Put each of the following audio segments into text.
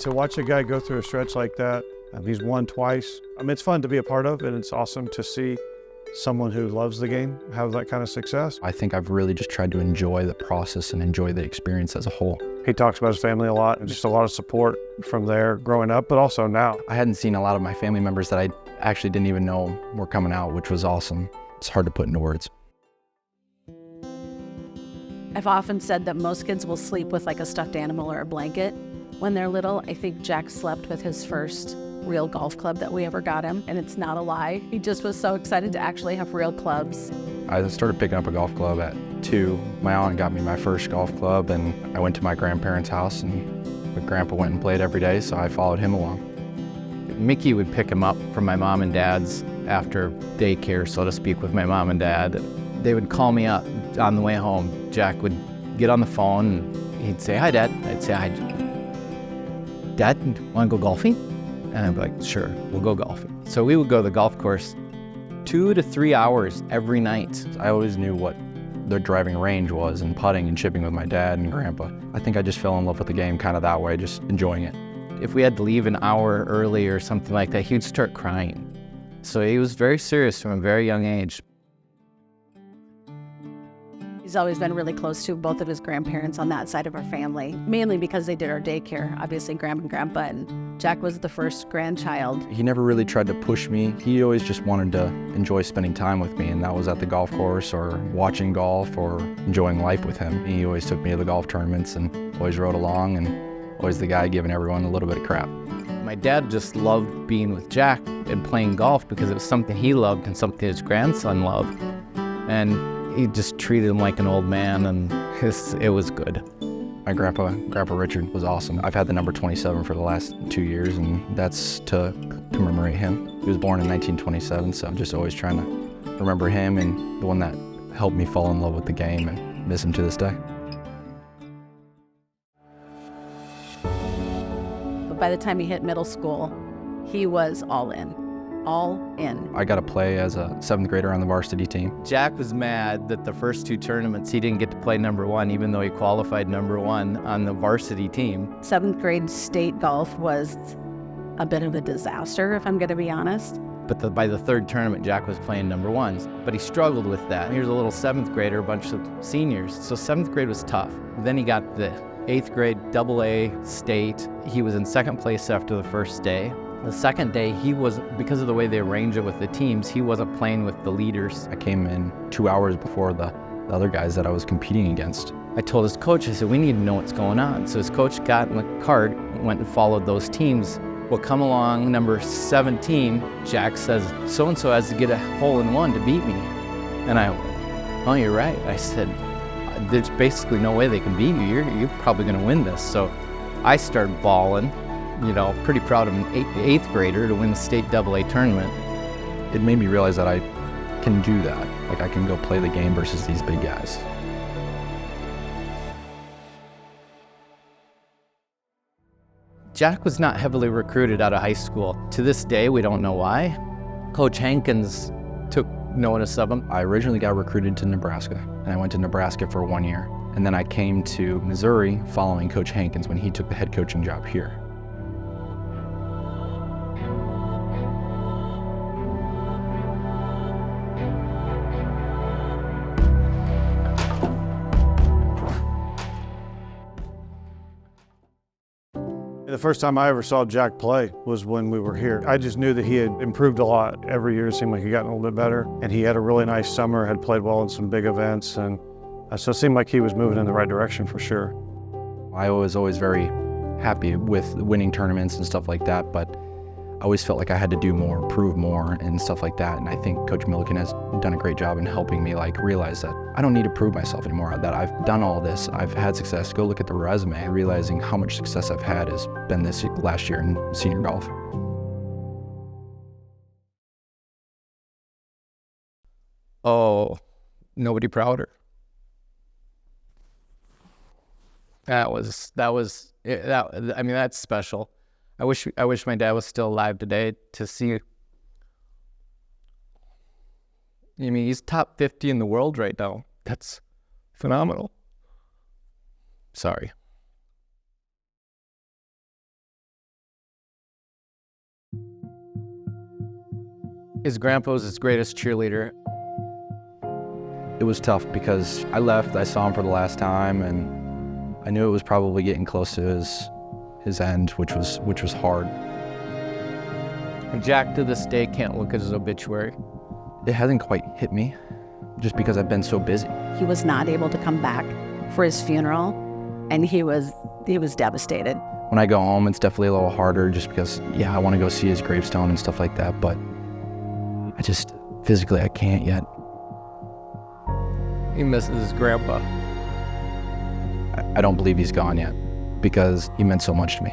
To watch a guy go through a stretch like that, he's won twice. It's fun to be a part of, and it's awesome to see someone who loves the game have that kind of success. I think I've really just tried to enjoy the process and enjoy the experience as a whole. He talks about his family a lot, and just a lot of support from there growing up, but also now. I hadn't seen a lot of my family members that I actually didn't even know were coming out, which was awesome. It's hard to put into words. I've often said that most kids will sleep with like a stuffed animal or a blanket when they're little. I think Jack slept with his first real golf club that we ever got him, and it's not a lie. He just was so excited to actually have real clubs. I started picking up a golf club at 2. My aunt got me my first golf club, and I went to my grandparents' house, and my grandpa went and played every day, so I followed him along. Mickey would pick him up from my mom and dad's after daycare, so to speak, with my mom and dad. They would call me up on the way home. Jack would get on the phone, and he'd say, "Hi, Dad." I'd say, "Hi, Dad, want to go golfing?" And I'd be like, "Sure, we'll go golfing." So we would go to the golf course 2 to 3 hours every night. I always knew what their driving range was, and putting and chipping with my dad and grandpa. I think I just fell in love with the game kind of that way, just enjoying it. If we had to leave an hour early or something like that, he'd start crying. So he was very serious from a very young age. He's always been really close to both of his grandparents on that side of our family, mainly because they did our daycare, obviously Grandma and Grandpa, and Jack was the first grandchild. He never really tried to push me. He always just wanted to enjoy spending time with me, and that was at the golf course or watching golf or enjoying life with him. He always took me to the golf tournaments and always rode along, and always the guy giving everyone a little bit of crap. My dad just loved being with Jack and playing golf because it was something he loved and something his grandson loved. And he just treated him like an old man, and it was good. My Grandpa Richard was awesome. I've had the number 27 for the last 2 years, and that's to commemorate him. He was born in 1927, so I'm just always trying to remember him, and the one that helped me fall in love with the game, and miss him to this day. But by the time he hit middle school, he was all in. All in. I got to play as a 7th grader on the varsity team. Jack was mad that the first 2 tournaments he didn't get to play number 1, even though he qualified number 1 on the varsity team. 7th grade state golf was a bit of a disaster, if I'm going to be honest. But by the 3rd tournament, Jack was playing number 1s. But he struggled with that. He was a little 7th grader, a bunch of seniors. So 7th grade was tough. Then he got the 8th grade AA state. He was in 2nd place after the first day. The second day, because of the way they arranged it with the teams, he wasn't playing with the leaders. I came in 2 hours before the other guys that I was competing against. I told his coach, I said, "We need to know what's going on." So his coach got in the cart, went and followed those teams. Well, come along, number 17, Jack says, "So-and-so has to get a hole-in-one to beat me." And I went, "Oh, you're right." I said, "There's basically no way they can beat you. You're probably going to win this." So I started bawling. Pretty proud of an 8th grader to win the state AA tournament. It made me realize that I can do that. Like, I can go play the game versus these big guys. Jack was not heavily recruited out of high school. To this day, we don't know why. Coach Hankins took notice of him. I originally got recruited to Nebraska, and I went to Nebraska for 1 year. And then I came to Missouri following Coach Hankins when he took the head coaching job here. The first time I ever saw Jack play was when we were here. I just knew that he had improved a lot. Every year it seemed like he got a little bit better, and he had a really nice summer, had played well in some big events, and so it seemed like he was moving in the right direction for sure. I was always very happy with winning tournaments and stuff like that, but I always felt like I had to do more, prove more, and stuff like that. And I think Coach Milliken has done a great job in helping me realize that I don't need to prove myself anymore, that I've done all this, I've had success. Go look at the resume, realizing how much success I've had has been this last year in senior golf. Oh, nobody prouder. That's special. I wish my dad was still alive today to see. He's top 50 in the world right now. That's phenomenal. Sorry. His grandpa was his greatest cheerleader. It was tough because I left, I saw him for the last time, and I knew it was probably getting close to his end, which was hard. And Jack to this day can't look at his obituary. It hasn't quite hit me, just because I've been so busy. He was not able to come back for his funeral, and he was devastated. When I go home, it's definitely a little harder just because, yeah, I want to go see his gravestone and stuff like that, but I just, physically, I can't yet. He misses his grandpa. I don't believe he's gone yet because he meant so much to me.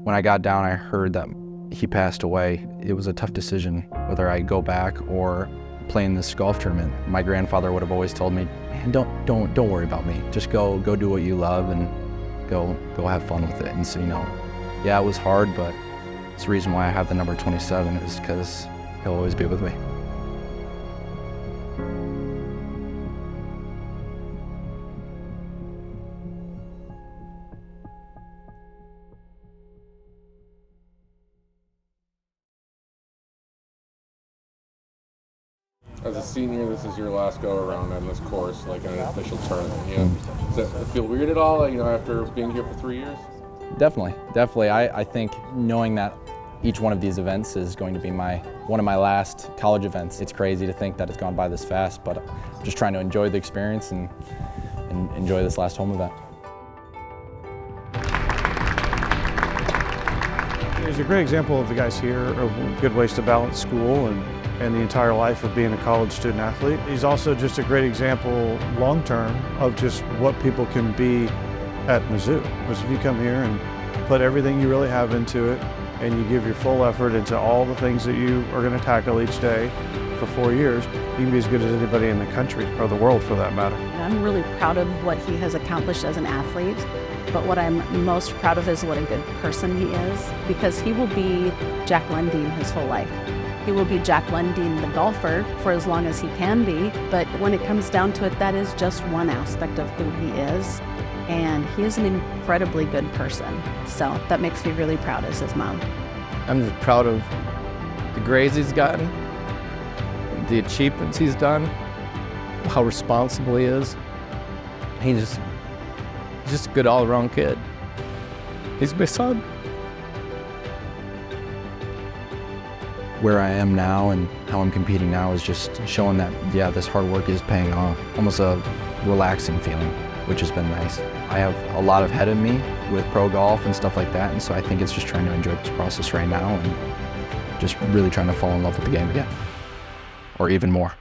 When I got down, I heard that he passed away. It was a tough decision whether I go back or play in this golf tournament. My grandfather would have always told me, man, don't worry about me. Just go do what you love and go have fun with it. And so, yeah, it was hard, but it's the reason why I have the number 27 is because he'll always be with me. As a senior, this is your last go-around on this course, like an official tournament. Does that feel weird at all, after being here for 3 years? Definitely. I think knowing that each one of these events is going to be one of my last college events. It's crazy to think that it's gone by this fast, but I'm just trying to enjoy the experience and enjoy this last home event. He's a great example of the guys here of good ways to balance school and the entire life of being a college student athlete. He's also just a great example long-term of just what people can be at Mizzou. Because if you come here and put everything you really have into it and you give your full effort into all the things that you are going to tackle each day for 4 years, you can be as good as anybody in the country or the world for that matter. And I'm really proud of what he has accomplished as an athlete, but what I'm most proud of is what a good person he is, because he will be Jack Lundin his whole life. He will be Jack Lundin, the golfer, for as long as he can be, but when it comes down to it, that is just one aspect of who he is, and he is an incredibly good person. So that makes me really proud as his mom. I'm just proud of the grades he's gotten, the achievements he's done, how responsible he is. He's just a good all-around kid. He's my son. Where I am now and how I'm competing now is just showing that, yeah, this hard work is paying off. Almost a relaxing feeling, which has been nice. I have a lot ahead of me with pro golf and stuff like that, and so I think it's just trying to enjoy this process right now and just really trying to fall in love with the game again, or even more.